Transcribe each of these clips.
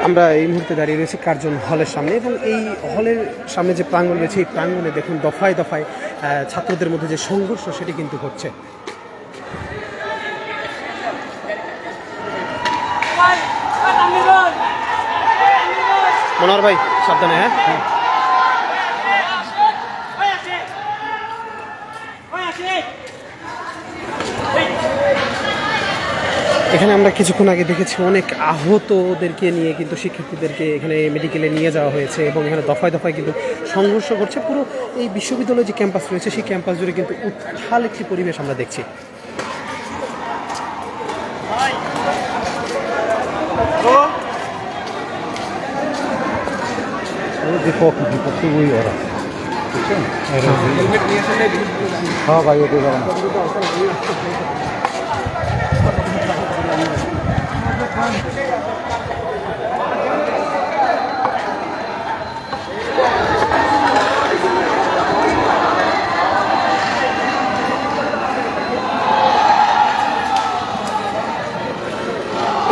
আমরা এই মুহূর্তে দাঁড়িয়ে রয়েছি কার্জন হলের সামনে এবং এই হলের সামনে যে প্রাঙ্গণ রয়েছে এই প্রাঙ্গণে দেখুন দফায় দফায় ছাত্রদের মধ্যে যে সংঘর্ষ সেটি কিন্তু হচ্ছে। মনোহর ভাই সাবধানে। হ্যাঁ এখানে আমরা কিছুক্ষণ আগে দেখেছি অনেক আহতদেরকে নিয়ে কিন্তু শিক্ষার্থীদেরকে এখানে মেডিকেলে নিয়ে যাওয়া হয়েছে এবং এখানে দফায় দফায় কিন্তু সংঘর্ষ করছে। পুরো এই বিশ্ববিদ্যালয়ের যে ক্যাম্পাস রয়েছে সেই ক্যাম্পাস জুড়ে কিন্তু উত্তাল একটি পরিবেশ আমরা দেখছি। হ্যাঁ ভাই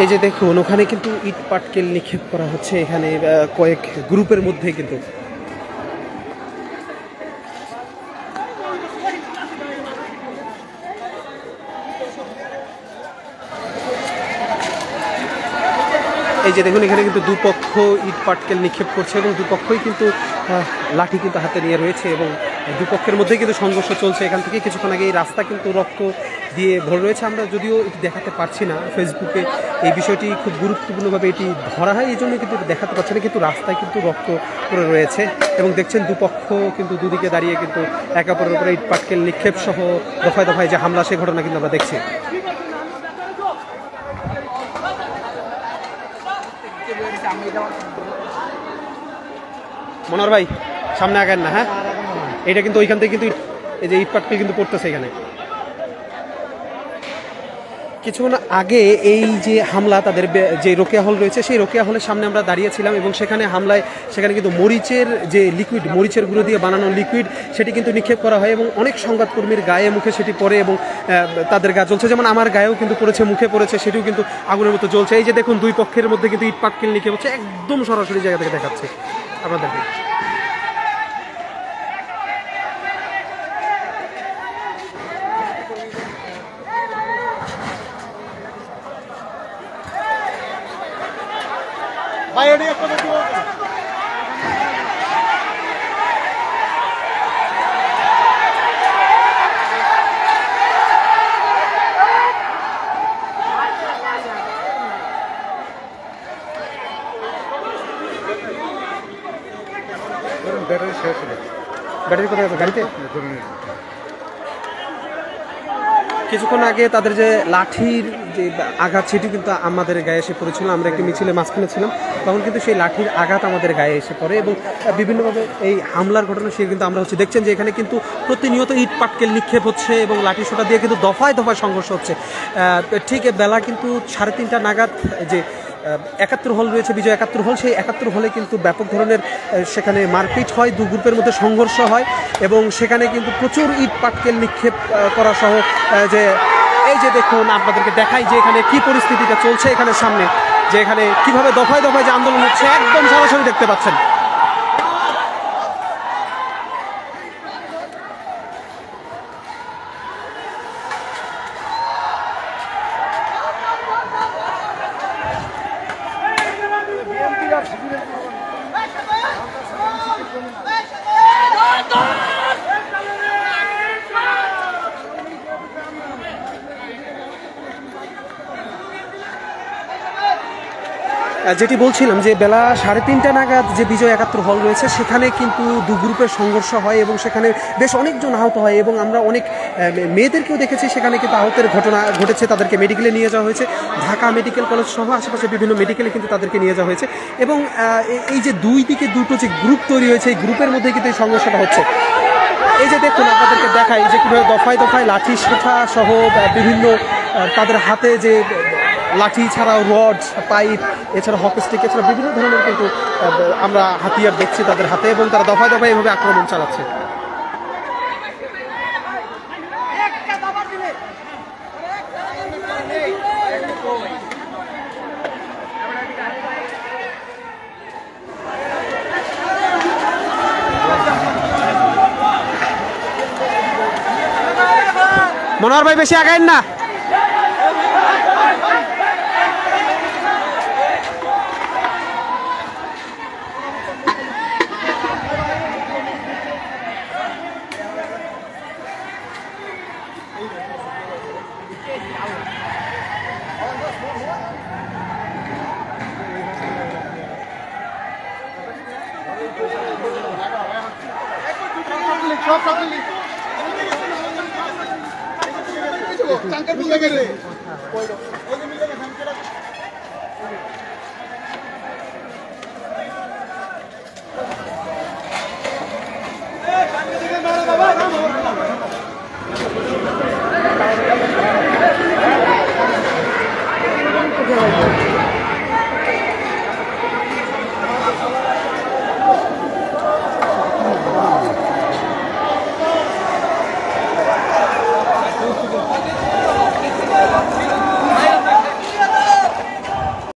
এই যে দেখুন ওখানে কিন্তু ইট পাটকেল নিক্ষেপ করা হচ্ছে এখানে কয়েক গ্রুপের মধ্যে কিন্তু। এই যে দেখুন এখানে কিন্তু দুপক্ষ ইট পাটকেল নিক্ষেপ করছে এবং দুপক্ষই কিন্তু লাঠি কিন্তু হাতে নিয়ে রয়েছে এবং দুপক্ষের মধ্যে কিন্তু সংঘর্ষ চলছে। এখান থেকে কিছুক্ষণ আগে এই রাস্তা কিন্তু রক্ত দিয়ে ভরে রয়েছে। আমরা যদিও এটি দেখাতে পারছি না, ফেসবুকে এই বিষয়টি খুব গুরুত্বপূর্ণভাবে এটি ধরা হয় এই জন্য কিন্তু দেখাতে পারছি না, কিন্তু রাস্তায় কিন্তু রক্ত পড়ে রয়েছে এবং দেখছেন দুপক্ষ কিন্তু দুদিকে দাঁড়িয়ে কিন্তু একে অপরের উপরে ইট পাটকেল নিক্ষেপ সহ দফায় দফায় যে হামলা সে ঘটনা কিন্তু আমরা দেখছি। মনোহর ভাই সামনে আগান না। হ্যাঁ এটা কিন্তু ওইখান থেকে কিন্তু এই যে ইট পাটকেল কিন্তু পড়তেছে এখানে। কিছুক্ষণ আগে এই যে হামলা তাদের যে রোকেয়া হল রয়েছে সেই রোকেয়া হলের সামনে আমরা দাঁড়িয়েছিলাম এবং সেখানে হামলায় সেখানে কিন্তু মরিচের যে লিকুইড, মরিচের গুঁড়ো দিয়ে বানানো লিকুইড সেটি কিন্তু নিক্ষেপ করা হয় এবং অনেক সংবাদকর্মীর গায়ে মুখে সেটি পড়ে এবং তাদের গা জ্বলছে, যেমন আমার গায়েও কিন্তু পড়েছে, মুখে পড়েছে, সেটিও কিন্তু আগুনের মতো জ্বলছে। এই যে দেখুন দুই পক্ষের মধ্যে কিন্তু ইট পাটকেল নিক্ষেপ হচ্ছে, একদম সরাসরি জায়গা থেকে দেখাচ্ছে আপনাদেরকে। ব্যাটারি কোথায় আছে গাড়িতে? কিছুক্ষণ আগে তাদের যে লাঠির যে আঘাত সেটি কিন্তু আমাদের গায়ে এসে পড়েছিল। আমরা একটি মিছিলে মাঝখানে ছিলাম, তখন কিন্তু সেই লাঠির আঘাত আমাদের গায়ে এসে পড়ে এবং বিভিন্নভাবে এই হামলার ঘটনা সে কিন্তু আমরা দেখছেন যে এখানে কিন্তু প্রতিনিয়ত ইট পাটকেল নিক্ষেপ হচ্ছে এবং লাঠি সোটা দিয়ে কিন্তু দফায় দফায় সংঘর্ষ হচ্ছে। ঠিক বেলা কিন্তু 3:30 নাগাদ যে 71 হল রয়েছে, বিজয় 71 হল, সেই 71 হলে কিন্তু ব্যাপক ধরনের সেখানে মারপিট হয়, দু গ্রুপের মধ্যে সংঘর্ষ হয় এবং সেখানে কিন্তু প্রচুর ইট পাটকেল নিক্ষেপ করা সহ যে এই যে দেখুন আপনাদেরকে দেখাই যে এখানে কি পরিস্থিতিটা চলছে এখানে সামনে, যে এখানে কিভাবে দফায় দফায় যে আন্দোলন হচ্ছে একদম সরাসরি দেখতে পাচ্ছেন। যেটি বলছিলাম যে বেলা 3:30 নাগাদ যে বিজয় 71 হল রয়েছে সেখানে কিন্তু দু গ্রুপের সংঘর্ষ হয় এবং সেখানে বেশ অনেকজন আহত হয় এবং আমরা অনেক মেয়েদেরকেও দেখেছি সেখানে কিন্তু আহতের ঘটনা ঘটেছে, তাদেরকে মেডিকেলে নিয়ে যাওয়া হয়েছে, ঢাকা মেডিকেল কলেজ সহ আশেপাশে বিভিন্ন মেডিকেলে কিন্তু তাদেরকে নিয়ে যাওয়া হয়েছে এবং এই যে দুই দিকে দুটো যে গ্রুপ তৈরি হয়েছে এই গ্রুপের মধ্যে কিন্তু এই সংঘর্ষটা হচ্ছে। এই যে দেখুন আপনাদেরকে দেখাই যে কীভাবে দফায় দফায় লাঠি সোঁঠা সহ বিভিন্ন তাদের হাতে যে লাঠি ছাড়াও রড, পাইপ, এছাড়া হকি স্টিক, এছাড়া বিভিন্ন ধরনের কিন্তু আমরা হাতিয়ার দেখছি তাদের হাতে এবং তারা দফায় দফায় এভাবে আক্রমণ চালাচ্ছে। মনোহর ভাই বেশি আগাইন না।